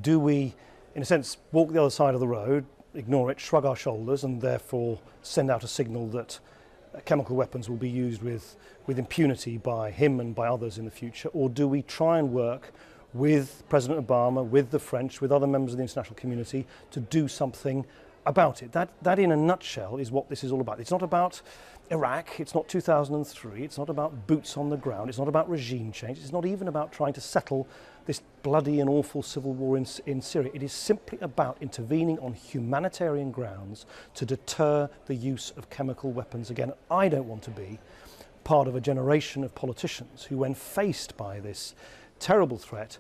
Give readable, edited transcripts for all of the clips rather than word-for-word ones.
Do we, in a sense, walk the other side of the road, ignore it, shrug our shoulders, and therefore send out a signal that chemical weapons will be used with impunity by him and by others in the future? Or do we try and work with President Obama, with the French, with other members of the international community to do something about it? That in a nutshell is what this is all about. It's not about Iraq, it's not 2003, it's not about boots on the ground, it's not about regime change, it's not even about trying to settle this bloody and awful civil war in Syria. It is simply about intervening on humanitarian grounds to deter the use of chemical weapons again. I don't want to be part of a generation of politicians who, when faced by this terrible threat,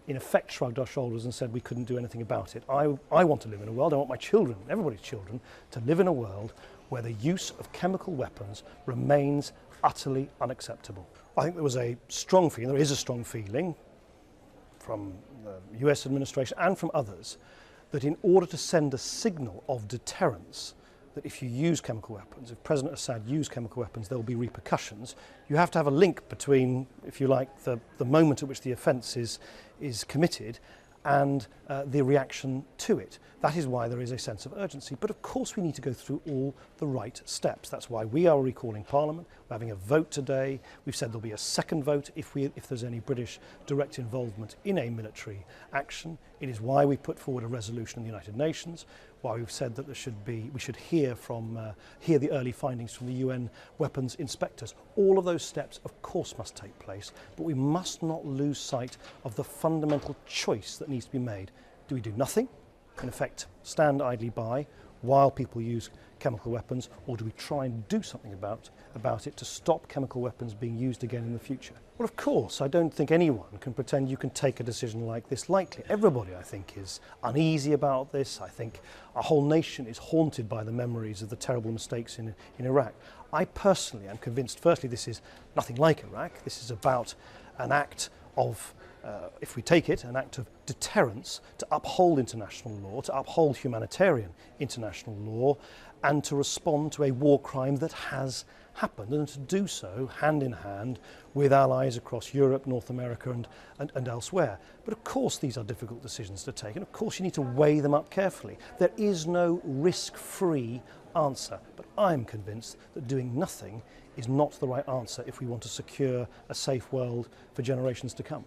in effect shrugged our shoulders and said we couldn't do anything about it. I want to live in a world, I want my children, everybody's children, to live in a world where the use of chemical weapons remains utterly unacceptable. I think there was a strong feeling, there is a strong feeling from the US administration and from others, that in order to send a signal of deterrence, that if you use chemical weapons, if President Assad used chemical weapons, there will be repercussions. You have to have a link between, if you like, the moment at which the offence is committed and the reaction to it. That is why there is a sense of urgency. But of course we need to go through all the right steps. That's why we are recalling Parliament. We're having a vote today. We've said there'll be a second vote if there's any British direct involvement in a military action. It is why we put forward a resolution in the United Nations, why we've said that we should hear the early findings from the UN weapons inspectors. All of those steps, of course, must take place, but we must not lose sight of the fundamental choice that needs to be made. Do we do nothing, in effect stand idly by while people use chemical weapons, or do we try and do something about it to stop chemical weapons being used again in the future? Well, of course, I don't think anyone can pretend you can take a decision like this lightly. Everybody, I think, is uneasy about this. I think our whole nation is haunted by the memories of the terrible mistakes in Iraq. I personally am convinced, firstly, this is nothing like Iraq. This is about an act of, if we take it, an act of deterrence to uphold international law, to uphold humanitarian international law, and to respond to a war crime that has happened, and to do so hand in hand with allies across Europe, North America and elsewhere. But of course these are difficult decisions to take, and of course you need to weigh them up carefully. There is no risk-free answer, but I'm convinced that doing nothing is not the right answer if we want to secure a safe world for generations to come.